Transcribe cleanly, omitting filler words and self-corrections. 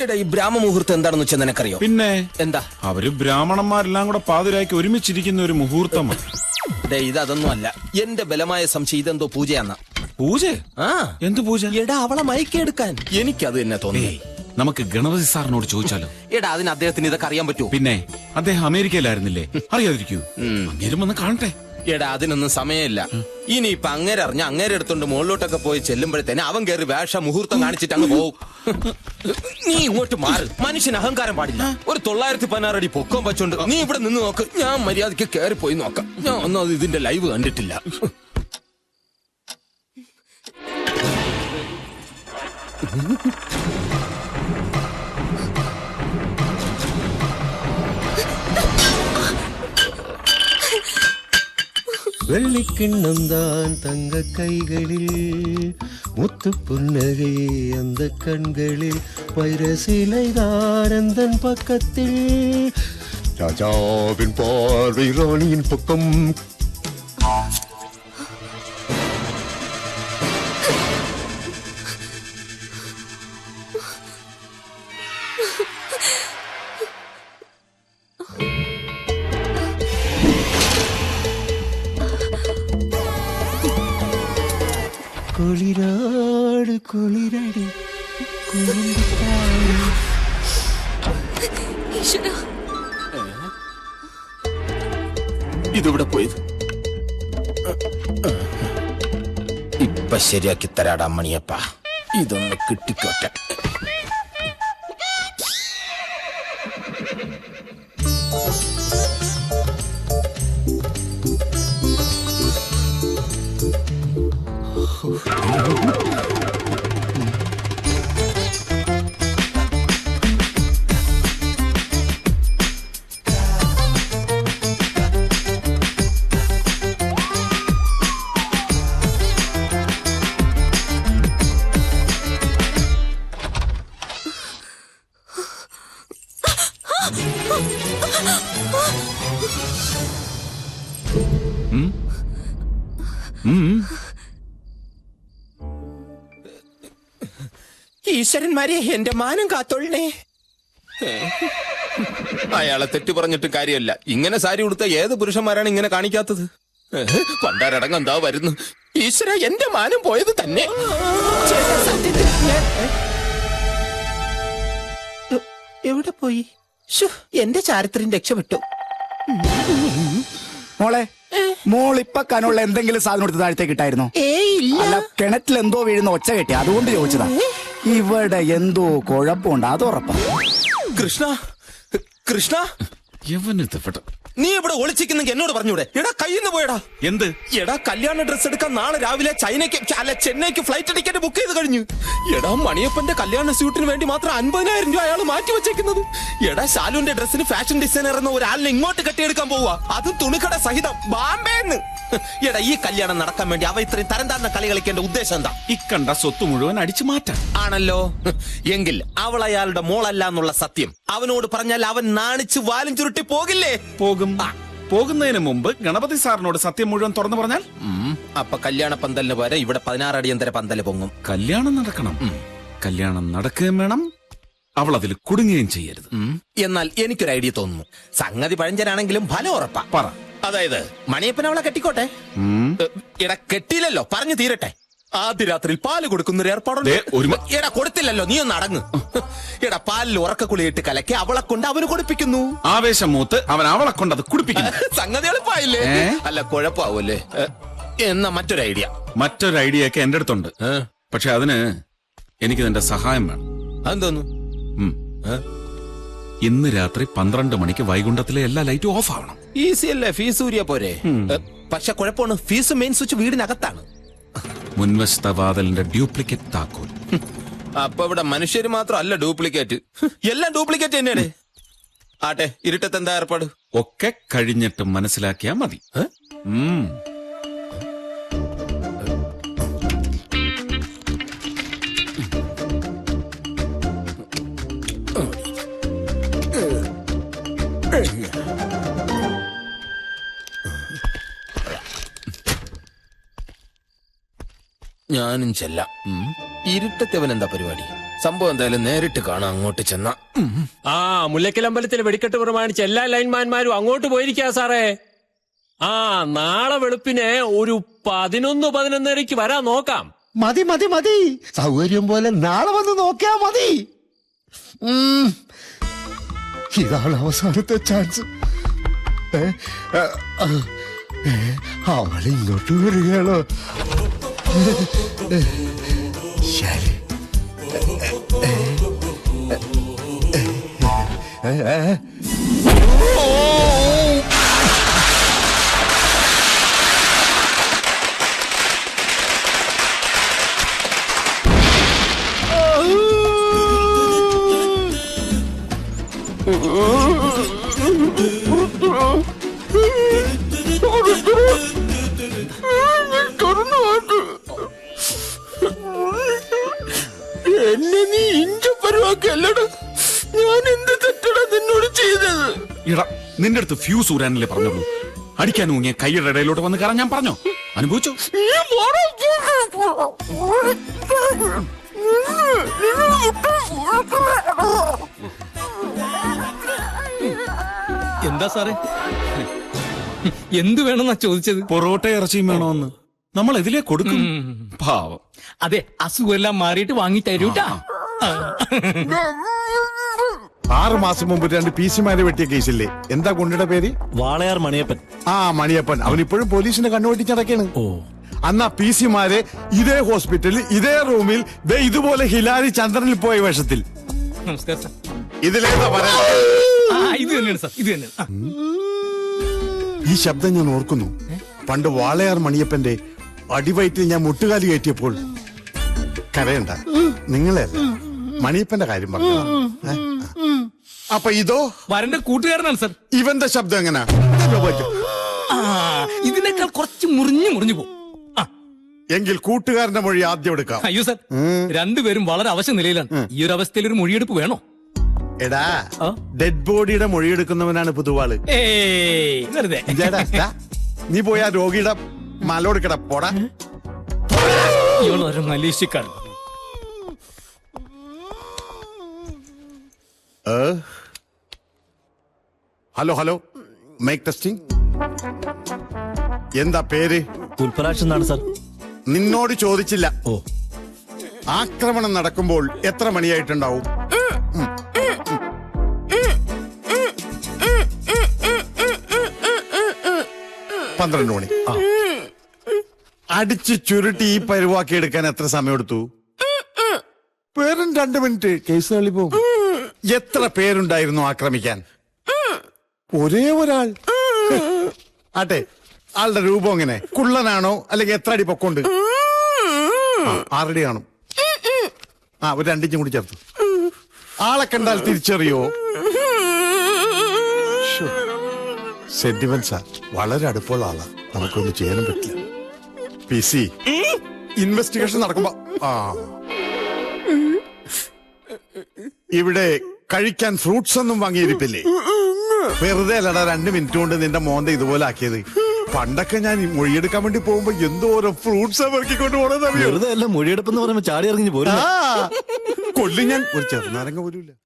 എടാ ഈ ബ്രാഹ്മമുഹൂർത്തം എന്താണെന്ന് വെച്ചാൽ നിനക്കറിയോ? പിന്നെ എന്താ? അവര് ബ്രാഹ്മണന്മാരെല്ലാം കൂടെ പാതിരാക്കി ഒരുമിച്ചിരിക്കുന്ന ഒരു മുഹൂർത്തമാണ്. ഇതൊന്നും അല്ല. എന്റെ ബലമായ സംശയം ഇതെന്തോ പൂജയാന്ന. പൂജ? ആ, എന്ത് പൂജ? എടാ അവളെ മയക്കെടുക്കാൻ. എനിക്കത് തന്നെ തോന്നി. നമുക്ക് ഗണപതി സാറിനോട് ചോദിച്ചാലോ? എടാ അതിന് അദ്ദേഹത്തിന് ഇതൊക്കെ അറിയാൻ പറ്റുമോ? പിന്നെ അദ്ദേഹം അമേരിക്കയിലായിരുന്നില്ലേ? അറിയാതിരിക്കൂ. അങ്ങേരും വന്ന് കാണട്ടെ. എടാ അതിനൊന്നും സമയമില്ല. ഇനിയിപ്പൊ അങ്ങേരെ അറിഞ്ഞ അങ്ങേരെ എടുത്തോണ്ട് മുകളിലോട്ടൊക്കെ പോയി ചെല്ലുമ്പോഴത്തേനെ അവൻ കയറി വേഷ മുഹൂർത്തം കാണിച്ചിട്ട് അങ്ങ് പോവും. നീ ഇങ്ങോട്ട് മാറ്. മനുഷ്യന് അഹങ്കാരം പാടില്ല. ഒരു 916 അടി പൊക്കം വെച്ചോണ്ട് നീ ഇവിടെ നിന്ന് നോക്ക്. ഞാൻ മര്യാദയ്ക്ക് കയറി പോയി നോക്കാം. ഞാൻ ഒന്നും ഇതിന്റെ ലൈവ് കണ്ടിട്ടില്ല. வெள்ளிக்கிண்ணம்தான் தங்க கைகளில் முத்து புன்னகை அந்த கண்களில் வைர சிலைதான் அந்தன் பக்கத்தில் ராஜாவின் பார்வை ராணியின் பக்கம். കുളിരാട് കുളിരടി ഇതിവിടെ പോയത് ഇപ്പൊ ശരിയാക്കി തരാടാ മണിയപ്പ. ഇതൊന്ന് കിട്ടിക്കോട്ടെ. ഈശ്വരന്മാരെ എന്റെ മാനം കാത്തോളണേ. അയാളെ തെറ്റു പറഞ്ഞിട്ട് കാര്യമല്ല. ഇങ്ങനെ സാരി ഉടുത്ത ഏത് പുരുഷന്മാരാണ് ഇങ്ങനെ കാണിക്കാത്തത്? പണ്ടാരടങ്ങ് എന്താ വരുന്നു. ഈശ്വര എന്റെ മാനം പോയത് തന്നെ. എവിടെ പോയി? എന്റെ ചാരിത്രം രക്ഷപ്പെട്ടു. മോളെ, മോളിപ്പ കനുള്ള എന്തെങ്കിലും സാധനം എടുത്ത് താഴത്തേക്ക് ഇട്ടായിരുന്നോ? അല്ല, കിണറ്റിൽ എന്തോ വീഴുന്ന ഒച്ച കെട്ടി, അതുകൊണ്ട് ചോദിച്ചതാ. ഇവിടെ എന്തോ കുഴപ്പമുണ്ട്, അത് ഉറപ്പാ. കൃഷ്ണ, കൃഷ്ണ, നീ ഇവിടെ ഒളിച്ചിരിക്കുന്നെങ്കിൽ എന്നോട് പറഞ്ഞൂടെ? എടാ കയ്യിന്ന് പോയടാ. എന്ത്? എടാ കല്യാണ ഡ്രസ് എടുക്കാൻ നാളെ രാവിലെ ചൈനയ്ക്ക് അല്ല ചെന്നൈക്ക് ഫ്ലൈറ്റ് ടിക്കറ്റ് ബുക്ക് ചെയ്ത് കഴിഞ്ഞു. എടാ മണിയപ്പന്റെ കല്യാണ സ്യൂട്ടിന് വേണ്ടി മാത്രം 50,000 രൂപ അയാൾ മാറ്റി വെച്ചേക്കുന്നത്. എടാ ശാലുവിന്റെ ഡ്രസ്സിന് ഫാഷൻ ഡിസൈനർ എന്ന ഒരാളിനെ ഇങ്ങോട്ട് കെട്ടിയെടുക്കാൻ പോവാ. അത് തുണിക്കട സഹിതം ബാംബേന്ന്. എടാ ഈ കല്യാണം നടക്കാൻ വേണ്ടി അവ ഇത്രയും തരം താഴ്ന്ന കളി കളിക്കേണ്ട ഉദ്ദേശം എന്താ? ഇക്കണ്ട സ്വത്ത് മുഴുവൻ അടിച്ചു മാറ്റാൻ ആണല്ലോ. എങ്കിൽ അവൾ അയാളുടെ മോളല്ല എന്നുള്ള സത്യം അവനോട് പറഞ്ഞാൽ അവൻ നാണിച്ച് വാലും ചുരുട്ടി പോകില്ലേ? പോകും. പോകുന്നതിന് മുമ്പ് ഗണപതി സാറിനോട് സത്യം മുഴുവൻ തുറന്നു പറഞ്ഞാൽ അപ്പൊ കല്യാണ പന്തലിന് പോലെ ഇവിടെ 16 അടിയന്തര പന്തല് പൊങ്ങും. കല്യാണം നടക്കണം. കല്യാണം നടക്കുകയും വേണം, അവൾ അതിൽ കുടുങ്ങുകയും ചെയ്യരുത്. എന്നാൽ എനിക്കൊരു ഐഡിയ തോന്നുന്നു. സംഗതി പഴഞ്ചനാണെങ്കിലും ഫലം ഉറപ്പാ. പറ. അതായത് മണിയപ്പൻ അവളെ കെട്ടിക്കോട്ടെ. എടാ കെട്ടിയില്ലല്ലോ, പറഞ്ഞു തീരട്ടെ. ആദ്യ രാത്രിയിൽ പാല് കൊടുക്കുന്നൊരു ഏർപ്പാടുണ്ട്. എടാ കൊടുത്തില്ലല്ലോ, നീ ഒന്ന് അടങ്ങ്. എടാ പാലിൽ ഉറക്കക്കുളിയിട്ട് കലക്കി അവളെ കൊണ്ട് അവന് കുടിപ്പിക്കുന്നു. ആവേശം മൂത്ത് അവൻ അവളെ കൊണ്ട് അത് കുടിപ്പിക്കുന്നു. സംഗതി എളുപ്പമായില്ലേ? അല്ല കുഴപ്പമാവൂല്ലേ? എന്നാ മറ്റൊരു ഐഡിയ ഒക്കെ എന്റെ അടുത്തുണ്ട്. പക്ഷെ അതിന് എനിക്ക് നിന്റെ സഹായം വേണം. അതെന്തോന്നു? ഇന്ന് രാത്രി 12 മണിക്ക് വൈകുണ്ഠത്തിലെ എല്ലാ ലൈറ്റും ഓഫ് ആവണം. ഈസി അല്ലേ? ഫീസ് ഊരിയ പോരെ. പക്ഷെ കുഴപ്പമാണ്, ഫീസ് മെയിൻ സ്വിച്ച് വീടിനകത്താണ്. മുൻവശത്തെ വാതിലിന്റെ ഡ്യൂപ്ലിക്കേറ്റ് താക്കോൽ. അപ്പൊ ഇവിടെ മനുഷ്യര് മാത്രമല്ല ഡ്യൂപ്ലിക്കേറ്റ്, എല്ലാം ഡ്യൂപ്ലിക്കേറ്റ് തന്നെയാണ്. ആട്ടെ, ഇരുട്ടത്ത് എന്താ ഏർപ്പാട്? ഒക്കെ കഴിഞ്ഞിട്ട് മനസ്സിലാക്കിയാ മതി. ഞാനും ചെല്ലാം. ഇരുട്ടത്തവൻ എന്താ പരിപാടി? സംഭവം എന്തായാലും നേരിട്ട് കാണാം അങ്ങോട്ട് ചെന്ന. ആ മുല്ലക്കൽ അമ്പലത്തിൽ വെടിക്കെട്ട് പ്രമാണിച്ച് എല്ലാ ലൈൻമാൻമാരും അങ്ങോട്ട് പോയിരിക്കാ സാറേ. ആ നാളെ വെളുപ്പിന് ഒരു 11-11:30 വരാൻ നോക്കാം. മതി മതി മതി, സൗകര്യം പോലെ നാളെ വന്ന് നോക്കിയാ മതി. ഇതാണ് അവസാനത്തെ ചാൻസ്. അവളിങ്ങോട്ട് വരികയാണോ? ശരി. എന്നെ നീ ഇഞ്ച പരുവാക്കല്ലടാ. ഞാൻ എന്ത് തെറ്റടാ നിന്നോട് ചെയ്തത്? ഇടാ, നിന്റെ അടുത്ത് ഫ്യൂസ് ഊരാനല്ലേ പറഞ്ഞുള്ളൂ. അടിക്കാൻ ഊങ്ങിയ കൈയുടെ ഇടയിലോട്ട് വന്ന് കയറാൻ ഞാൻ പറഞ്ഞോ? അനുഭവിച്ചോ? എന്താ സാറേ, എന്തു വേണമെന്നാ ചോദിച്ചത്? പൊറോട്ട ഇറച്ചിയും വേണോന്ന്. നമ്മൾ ഇതിലേ കൊടുക്കും. പാവം. അതെ, അസുഖമെല്ലാം മാറിയിട്ട് വാങ്ങി തരൂട്ടാ. 6 മാസം മുമ്പ് 2 PC-മാരെ വെട്ടിയ കേസില്ലേ, എന്താ ഗുണ്ടയുടെ പേര്? വാളയാർ മണിയപ്പൻ. ആ മണിയപ്പൻ. അവൻ ഇപ്പോഴും പോലീസിന്റെ കണ്ണുവെട്ടിച്ചടക്കാണ്. അന്ന് ആ PC-മാരെ ഇതേ ഹോസ്പിറ്റലിൽ ഇതേ റൂമിൽ ഇതുപോലെ ഹിലാരി ചന്ദ്രനിൽ പോയ വേഷത്തിൽ. നമസ്കാരം സാർ. ഇതിലേതാ പറയാ? ഇത് തന്നെയാണ് സാർ, ഇത് തന്നെ. ഈ ശബ്ദം ഞാൻ ഓർക്കുന്നു. പണ്ട് വാളയാർ മണിയപ്പന്റെ അടിവയറ്റിൽ ഞാൻ മുട്ടുകാലി കയറ്റിയപ്പോൾ. കരയണ്ട, നിങ്ങളെയല്ല, മണിയപ്പന്റെ കാര്യം പറഞ്ഞു. അപ്പൊ ഇതോ വരന്റെ കൂട്ടുകാരനാണ് സാർ. ഇവന്റെ ശബ്ദം എങ്ങനാ? ഇതിനേക്കാൾ കുറച്ച് മുറിഞ്ഞു പോകും. എങ്കിൽ കൂട്ടുകാരന്റെ മൊഴി ആദ്യം എടുക്കാം. അയ്യോ സാർ, രണ്ടുപേരും വളരെ അവശ നിലയിലാണ്. ഈ ഒരു അവസ്ഥയിൽ ഒരു മൊഴിയെടുപ്പ് വേണോ? എടാ, ഡെഡ് ബോഡിയുടെ മൊഴിയെടുക്കുന്നവനാണ് പുതുവാള്. വെറുതെ. നീ പോയി ആ രോഗിയുടെ മലോടുക്കട പോടാ. ഇവളൊരു മലേഷ്യക്കാരൻ. Hello hello, mike testing. എന്താ പേര്? പുൽപ്പരാക്ഷൻ എന്നാണ് സാർ. നിന്നോട് ചോദിച്ചില്ല. ആക്രമണം നടക്കുമ്പോൾ എത്ര മണിയായിട്ടുണ്ടാവും? 12 മണി. അടിച്ച് ചുരുട്ടി ഈ പരുവാക്കി എടുക്കാൻ എത്ര സമയമെടുത്തു? വെറും 2 മിനിറ്റ്. കേസ് തള്ളിപ്പോ. എത്ര പേരുണ്ടായിരുന്നു ആക്രമിക്കാൻ? ഒരേ ഒരാൾ. ആട്ടെ, ആളുടെ രൂപം എങ്ങനെ? കുള്ളനാണോ അല്ലെങ്കിൽ എത്ര അടി പൊക്കമുണ്ട്? 6 അടി കാണും. ഒരു 2 ഇഞ്ചും കൂടി ചേർത്തു. ആളെ കണ്ടാൽ തിരിച്ചറിയോ? സെന്റിമെന്റ്സാ. വളരെ അടുപ്പമുള്ള ആളാ. നമുക്കൊന്നും ചെയ്യാനും പറ്റില്ല. PC ഇൻവെസ്റ്റിഗേഷൻ നടക്കുമ്പോ ഇവിടെ കഴിക്കാൻ ഫ്രൂട്ട്സ് ഒന്നും വാങ്ങിയിരിപ്പില്ലേ? വെറുതെ അല്ലടാ 2 മിനിറ്റ് കൊണ്ട് നിന്റെ മോന്ത ഇതുപോലെ ആക്കിയത്. പണ്ടൊക്കെ ഞാൻ മൊഴിയെടുക്കാൻ വേണ്ടി പോകുമ്പോ എന്തോരം ഫ്രൂട്ട്സ് പെറുക്കിക്കൊണ്ട് പോണെന്നറിയോ? വെറുതെ അല്ല, മൊഴിയെടുപ്പെന്ന് പറയുമ്പോ ചാടി ഇറങ്ങി പോരും. കൊല്ലി ഞാൻ ഒരു ചെറുനാരങ്ങ പോലും ഇല്ല.